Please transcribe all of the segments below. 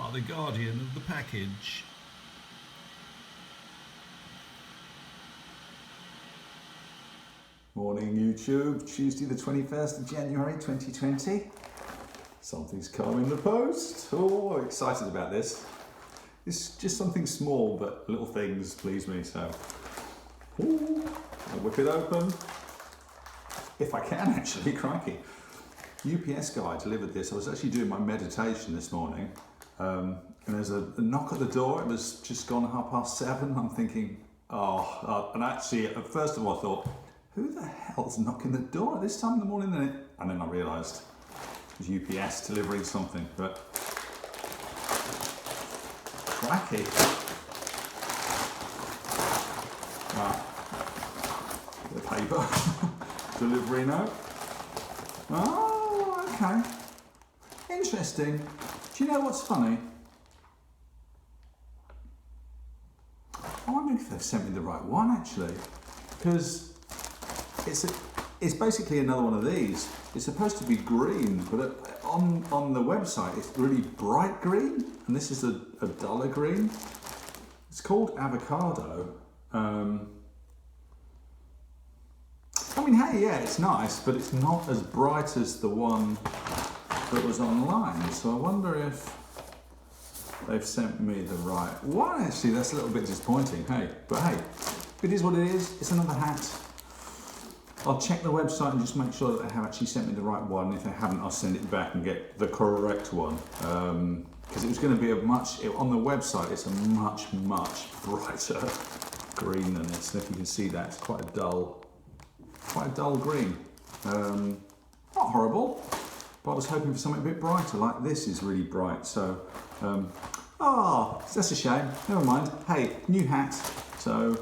are the guardian of the package. Morning YouTube, Tuesday the 21st of January 2020. Something's come in the post. Oh, excited about this. It's just something small, but little things please me, so I'll whip it open. If I can actually, crikey. UPS guy delivered this. I was actually doing my meditation this morning, and there's a knock at the door. It was just gone 7:30. I'm thinking, and actually at first of all I thought, who the hell's knocking the door at this time in the morning? And then I realised it was UPS delivering something, but cracky. Right, the paper, delivery note. Oh, okay. Interesting. Do you know what's funny? I wonder if they've sent me the right one actually, because it's basically another one of these. It's supposed to be green, but on the website it's really bright green, and this is a duller green. It's called avocado. I mean, hey, yeah, it's nice, but it's not as bright as the one that was online. So I wonder if they've sent me the right one. Actually, that's a little bit disappointing. Hey, but hey, it is what it is. It's another hat. I'll check the website and just make sure that they have actually sent me the right one. If they haven't, I'll send it back and get the correct one. Because it was going to be on the website, it's a much brighter green than this. And if you can see that, it's quite a dull green. Not horrible, but I was hoping for something a bit brighter. Like this is really bright, so that's a shame. Never mind. Hey, new hat. So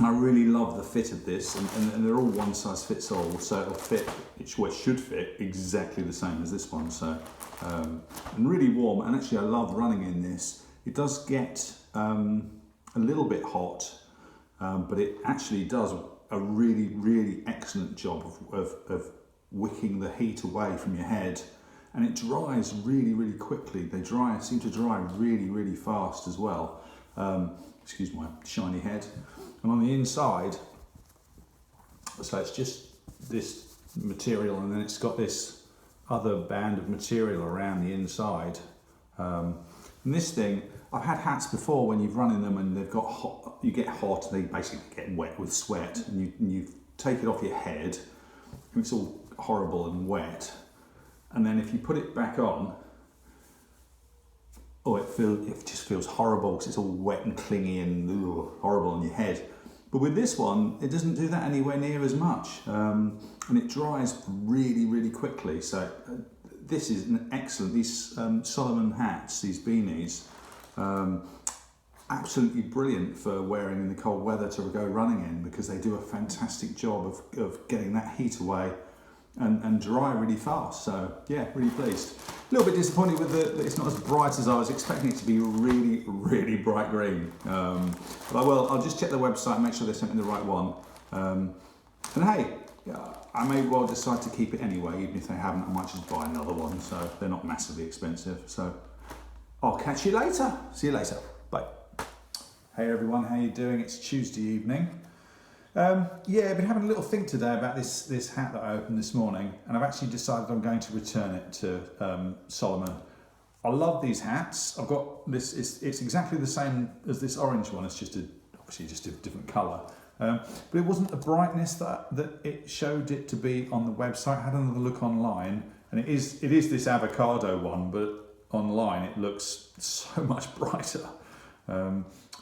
I really love the fit of this, and they're all one size fits all, so it'll fit. It should fit exactly the same as this one. So and really warm. And actually, I love running in this. It does get a little bit hot, but it actually does a really excellent job of wicking the heat away from your head, and it dries really quickly. They seem to dry really fast as well. Excuse my shiny head. And on the inside, so it's just this material, and then it's got this other band of material around the inside. And this thing, I've had hats before when you've run in them and they've got hot, you get hot, and they basically get wet with sweat, and you take it off your head, and it's all horrible and wet. And then if you put it back on, it just feels horrible because it's all wet and clingy and horrible on your head. But with this one, it doesn't do that anywhere near as much, and it dries really quickly. So this is an excellent. These Salomon hats, these beanies, absolutely brilliant for wearing in the cold weather to go running in, because they do a fantastic job of getting that heat away and dry really fast. So yeah, really pleased. A little bit disappointed with that it's not as bright as I was expecting it to be. Really bright green. But I'll just check the website and make sure they sent me the right one. And hey, I may well decide to keep it anyway. Even if they haven't, I might just buy another one. So they're not massively expensive. So I'll catch you later. See you later. Bye. Hey everyone, how you doing? It's Tuesday evening. I've been having a little think today about this hat that I opened this morning, and I've actually decided I'm going to return it to Salomon. I love these hats. I've got this. It's exactly the same as this orange one. It's obviously just a different colour. But it wasn't the brightness that it showed it to be on the website. I had another look online, and it is this avocado one, but online it looks so much brighter.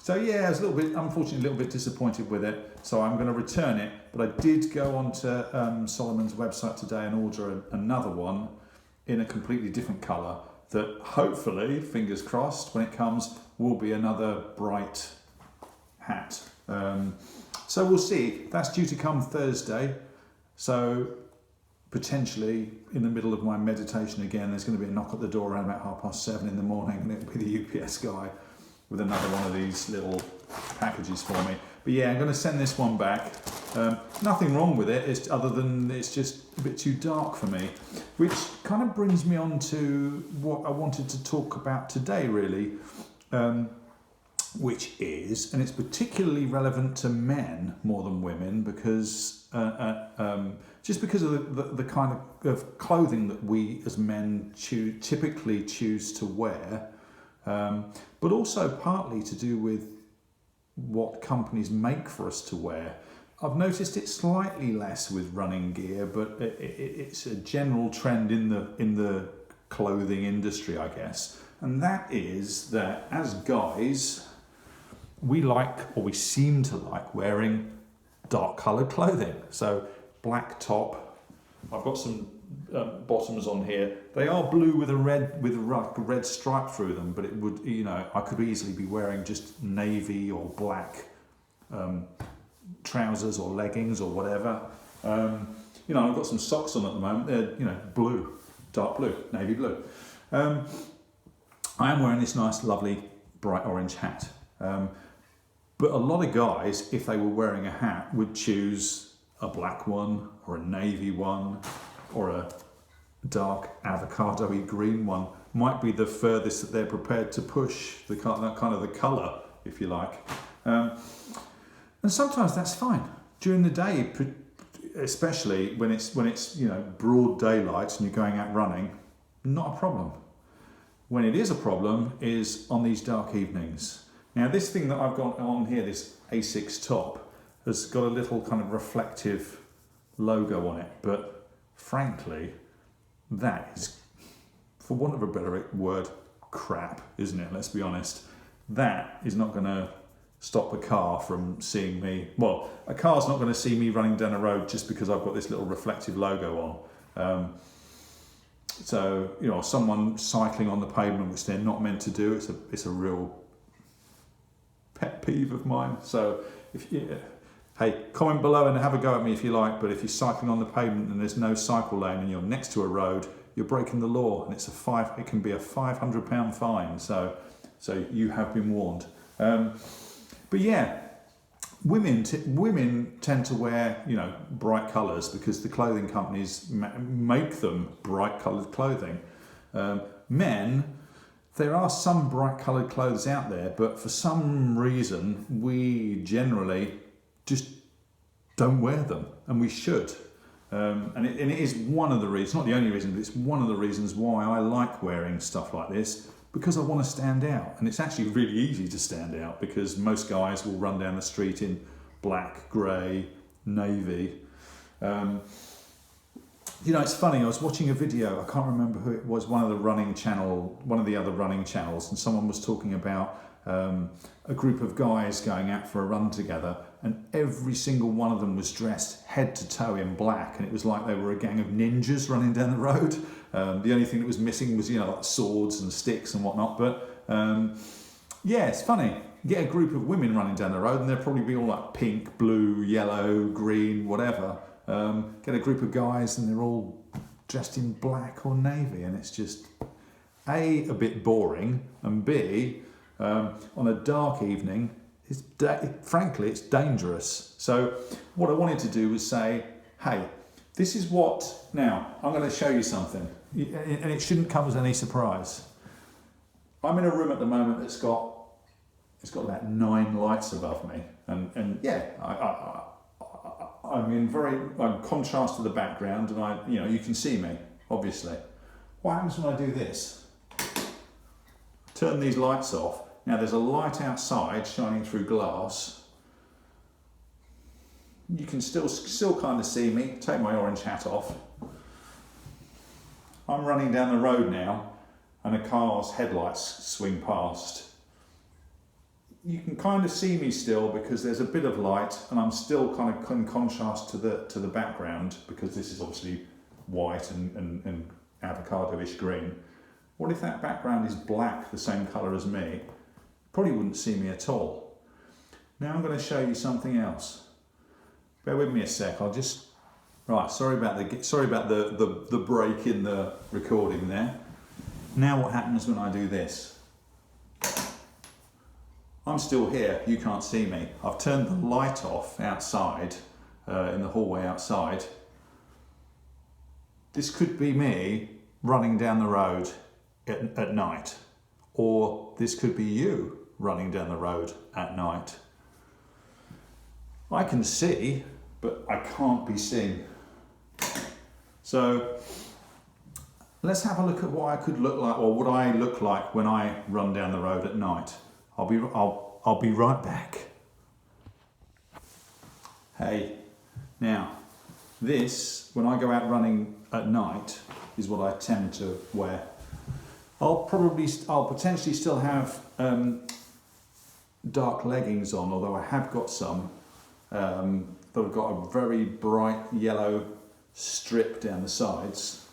So yeah, I was unfortunately a little bit disappointed with it. So I'm going to return it, but I did go onto Salomon's website today and order another one in a completely different colour that hopefully, fingers crossed, when it comes, will be another bright hat. So we'll see. That's due to come Thursday. So potentially in the middle of my meditation again, there's going to be a knock at the door around about 7:30 in the morning, and it'll be the UPS guy with another one of these little packages for me. But yeah, I'm going to send this one back. Nothing wrong with it, other than it's just a bit too dark for me, which kind of brings me on to what I wanted to talk about today, really, which is, and it's particularly relevant to men more than women, because just because of the kind of clothing that we as men typically choose to wear, but also partly to do with what companies make for us to wear. I've noticed it slightly less with running gear, but it's a general trend in the clothing industry, I guess. And that is that as guys, we like, or we seem to like, wearing dark coloured clothing. So black top. I've got some bottoms on here. They are blue with a red stripe through them, but it would, I could easily be wearing just navy or black trousers or leggings or whatever. I've got some socks on at the moment. They're blue, dark blue, navy blue. I am wearing this nice, lovely, bright orange hat. But a lot of guys, if they were wearing a hat, would choose a black one or a navy one or a dark avocado-y green one. Might be the furthest that they're prepared to push that kind of the colour, if you like. And sometimes that's fine during the day, especially when it's broad daylight and you're going out running. Not a problem. When it is a problem is on these dark evenings. Now, this thing that I've got on here, this Asics top, has got a little kind of reflective logo on it, but frankly, that is, for want of a better word, crap, isn't it? Let's be honest. That is not going to stop a car from seeing me. Well, a car's not going to see me running down a road just because I've got this little reflective logo on. So, someone cycling on the pavement, which they're not meant to do, it's a real pet peeve of mine. So, hey, comment below and have a go at me if you like, but if you're cycling on the pavement and there's no cycle lane and you're next to a road, you're breaking the law, and it can be a £500 fine. So you have been warned. But yeah, women tend to wear bright colours because the clothing companies make them bright coloured clothing. Men, there are some bright coloured clothes out there, but for some reason we generally just don't wear them, and we should. And it is one of the reasons, not the only reason, but it's one of the reasons why I like wearing stuff like this. Because I want to stand out, and it's actually really easy to stand out because most guys will run down the street in black, grey, navy. It's funny, I was watching a video, I can't remember who it was, one of the other running channels, and someone was talking about a group of guys going out for a run together, and every single one of them was dressed head to toe in black, and it was like they were a gang of ninjas running down the road. The only thing that was missing was, like swords and sticks and whatnot. But it's funny. You get a group of women running down the road and they'll probably be all like pink, blue, yellow, green, whatever. Get a group of guys and they're all dressed in black or navy, and it's just A, a bit boring, and B, on a dark evening, frankly, it's dangerous. So what I wanted to do was say, hey, this is what, now, I'm going to show you something, and it shouldn't come as any surprise. I'm in a room at the moment that's got about 9 lights above me, and I'm in contrast to the background, and you can see me, obviously. What happens when I do this? Turn these lights off. Now there's a light outside shining through glass. You can still kind of see me. Take my orange hat off. I'm running down the road now, and a car's headlights swing past. You can kind of see me still because there's a bit of light, and I'm still kind of in contrast to the background because this is obviously white and avocado-ish green. What if that background is black, the same colour as me? Probably wouldn't see me at all. Now I'm going to show you something else. Bear with me a sec. Sorry about the break in the recording there. Now what happens when I do this? I'm still here. You can't see me. I've turned the light off outside, in the hallway outside. This could be me running down the road at night, or this could be you running down the road at night. I can see, but I can't be seen. So let's have a look at what I could look like, or what I look like when I run down the road at night. I'll be right back. Hey, now this, when I go out running at night, is what I tend to wear. I'll potentially still have dark leggings on, although I have got some that have got a very bright yellow strip down the sides.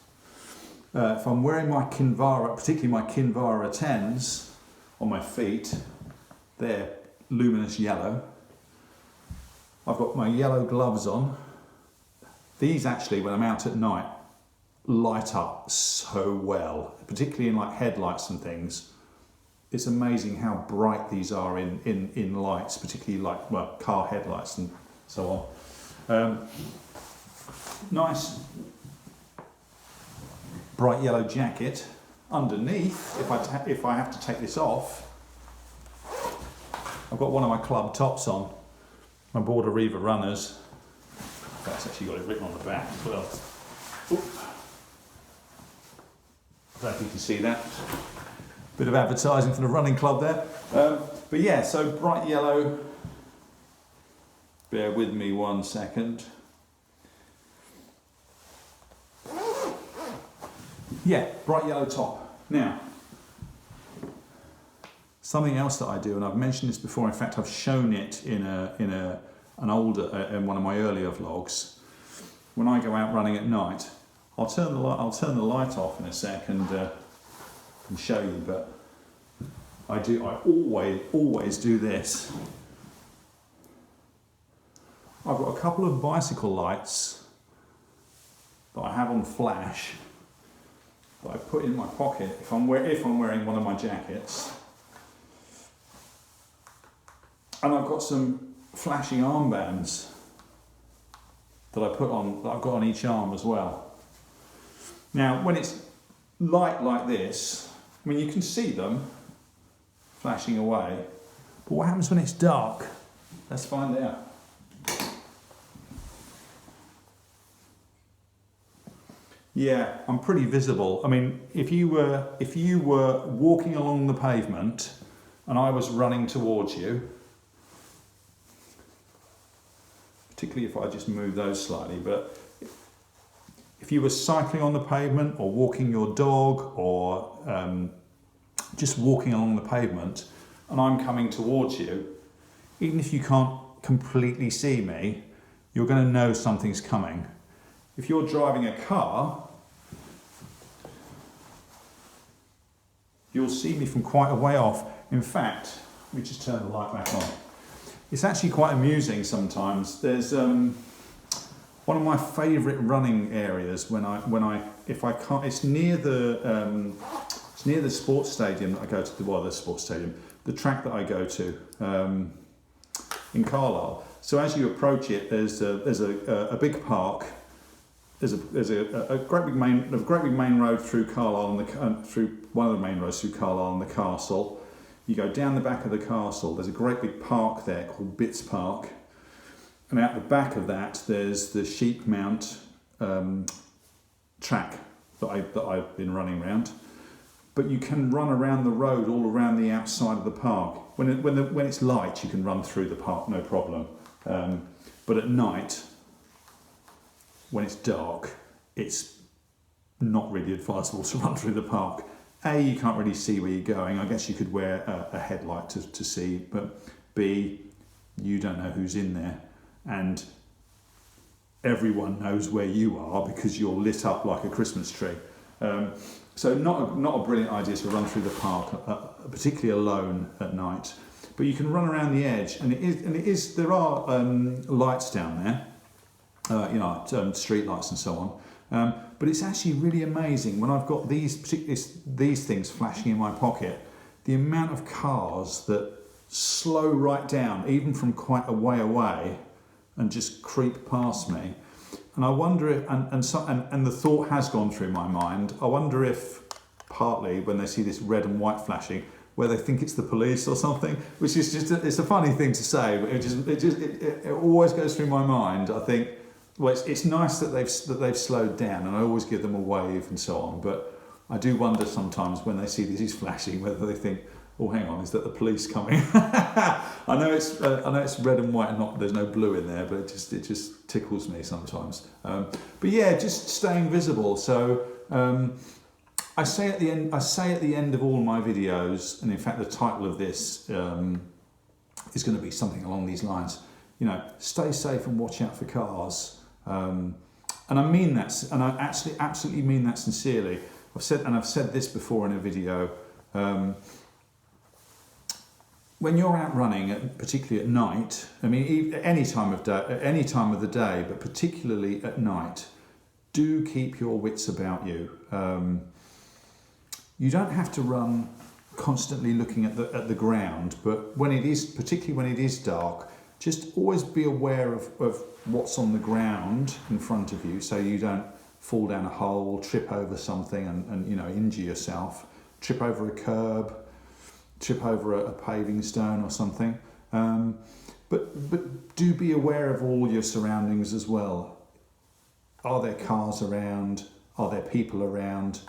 If I'm wearing my Kinvara, particularly my Kinvara 10s on my feet, they're luminous yellow. I've got my yellow gloves on. These actually, when I'm out at night, light up so well, particularly in like headlights and things. It's amazing how bright these are in lights, particularly like, well, car headlights and so on. Nice bright yellow jacket. Underneath, if I have to take this off, I've got one of my club tops on, my Border Reaver runners. That's actually got it written on the back as well. Oop. I don't know if you can see that. Bit of advertising for the running club there. But yeah, so bright yellow. Bear with me 1 second. Yeah, bright yellow top. Now, something else that I do, and I've mentioned this before. In fact, I've shown it in one of my earlier vlogs. When I go out running at night, I'll turn the light off in a second and show you. But I always do this. I've got a couple of bicycle lights that I have on flash that I put in my pocket if I'm wearing one of my jackets. And I've got some flashing armbands that I've got on each arm as well. Now, when it's light like this, I mean, you can see them flashing away, but what happens when it's dark? Let's find out. Yeah, I'm pretty visible. I mean, if you were walking along the pavement and I was running towards you, particularly if I just move those slightly, but if you were cycling on the pavement or walking your dog or just walking along the pavement and I'm coming towards you, even if you can't completely see me, you're going to know something's coming. If you're driving a car, you'll see me from quite a way off. In fact, let me just turn the light back on. It's actually quite amusing sometimes. There's one of my favourite running areas if I can't. It's near the sports stadium that I go to. The sports stadium, the track that I go to in Carlisle. So as you approach it, there's a big park. There's a great big main road through Carlisle and through one of the main roads through Carlisle and the castle. You go down the back of the castle. There's a great big park there called Bitts Park, and out the back of that there's the Sheep Mount track that I've been running around. But you can run around the road all around the outside of the park. When it's light, you can run through the park, no problem. But at night, when it's dark, it's not really advisable to run through the park. A, you can't really see where you're going. I guess you could wear a headlight to see, but B, you don't know who's in there, and everyone knows where you are because you're lit up like a Christmas tree. So not a brilliant idea to run through the park, particularly alone at night. But you can run around the edge, and it is. There are lights down there, street lights and so on. But it's actually really amazing when I've got these things flashing in my pocket. The amount of cars that slow right down, even from quite a way away, and just creep past me. And I wonder if, and the thought has gone through my mind, I wonder if partly when they see this red and white flashing, where they think it's the police or something, which is just, it's a funny thing to say, but it always goes through my mind. I think, well, it's nice that they've slowed down, and I always give them a wave and so on, but I do wonder sometimes when they see this flashing, whether they think, oh, hang on, is that the police coming? I know it's red and white, and there's no blue in there, but it just tickles me sometimes. But yeah, just staying visible. So I say at the end of all my videos, and in fact the title of this is going to be something along these lines. You know, stay safe and watch out for cars. And I mean that, and I actually absolutely mean that sincerely. I've said this before in a video. When you're out running, particularly at night, I mean, any time of the day, but particularly at night, do keep your wits about you. You don't have to run constantly looking at the ground, but particularly when it is dark, just always be aware of what's on the ground in front of you, so you don't fall down a hole, trip over something, and injure yourself, trip over a curb, trip over a paving stone or something. But do be aware of all your surroundings as well. Are there cars around? Are there people around?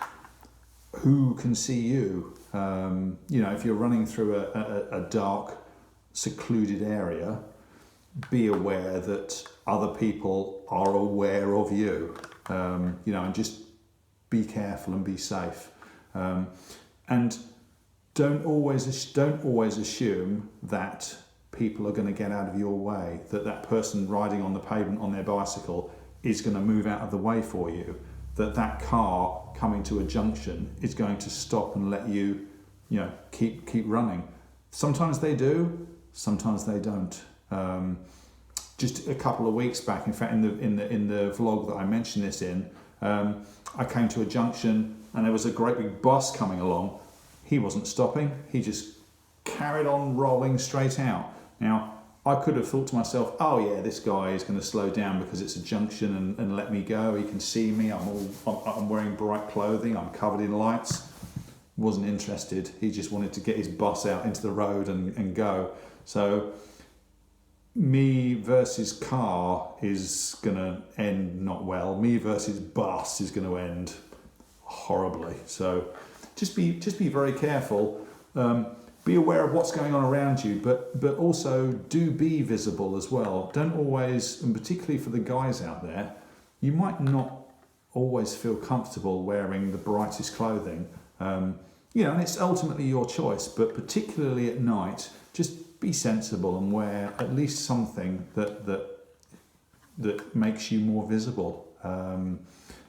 Who can see you? If you're running through a dark, secluded area, be aware that other people are aware of you. And just be careful and be safe. And don't always assume that people are going to get out of your way, that person riding on the pavement on their bicycle is going to move out of the way for you, that car coming to a junction is going to stop and let you, keep running. Sometimes they do, sometimes they don't. Just a couple of weeks back, in fact, in the vlog that I mentioned this in, I came to a junction and there was a great big bus coming along. He wasn't stopping. He just carried on rolling straight out. Now, I could have thought to myself, oh yeah, this guy is going to slow down because it's a junction and let me go. He can see me. I'm wearing bright clothing. I'm covered in lights. Wasn't interested. He just wanted to get his bus out into the road and go. So me versus car is going to end not well. Me versus bus is going to end horribly. So just be very careful. Be aware of what's going on around you, but also do be visible as well. Don't always, and particularly for the guys out there, you might not always feel comfortable wearing the brightest clothing. And it's ultimately your choice, but particularly at night, just be sensible and wear at least something that makes you more visible.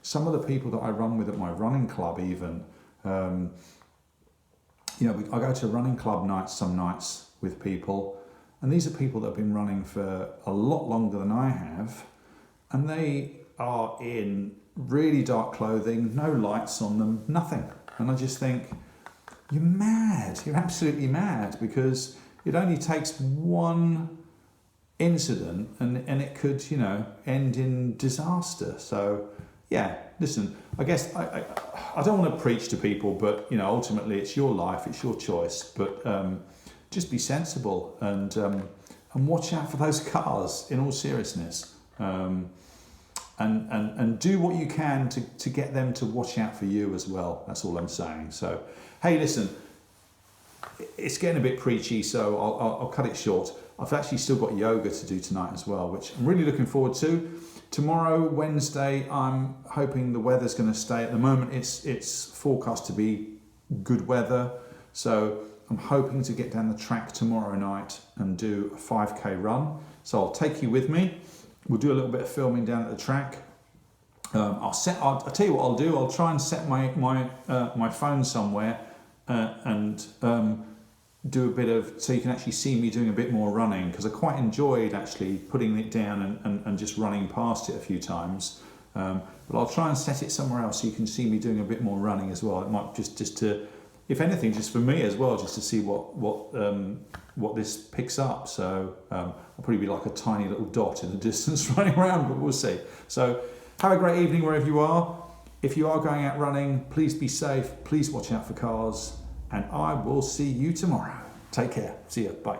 Some of the people that I run with at my running club even, I go to running club nights some nights with people, and these are people that have been running for a lot longer than I have, and they are in really dark clothing, no lights on them, nothing. And I just think, you're mad, you're absolutely mad, because it only takes one incident and it could, end in disaster. So yeah, listen, I guess I don't want to preach to people, but ultimately it's your life, it's your choice. But just be sensible and watch out for those cars. In all seriousness, and do what you can to get them to watch out for you as well. That's all I'm saying. So hey, listen, it's getting a bit preachy, so I'll cut it short. I've actually still got yoga to do tonight as well, which I'm really looking forward to. Tomorrow, Wednesday, I'm hoping the weather's going to stay. At the moment, it's forecast to be good weather. So I'm hoping to get down the track tomorrow night and do a 5K run. So I'll take you with me. We'll do a little bit of filming down at the track. I'll tell you what I'll do. I'll try and set my phone somewhere and do a bit of, so you can actually see me doing a bit more running, because I quite enjoyed actually putting it down and just running past it a few times. But I'll try and set it somewhere else so you can see me doing a bit more running as well. It might just to if anything, just for me as well, just to see what this picks up. So I'll probably be like a tiny little dot in the distance running around, but we'll see. So have a great evening wherever you are. If you are going out running, please be safe. Please watch out for cars, and I will see you tomorrow. Take care. See you. Bye.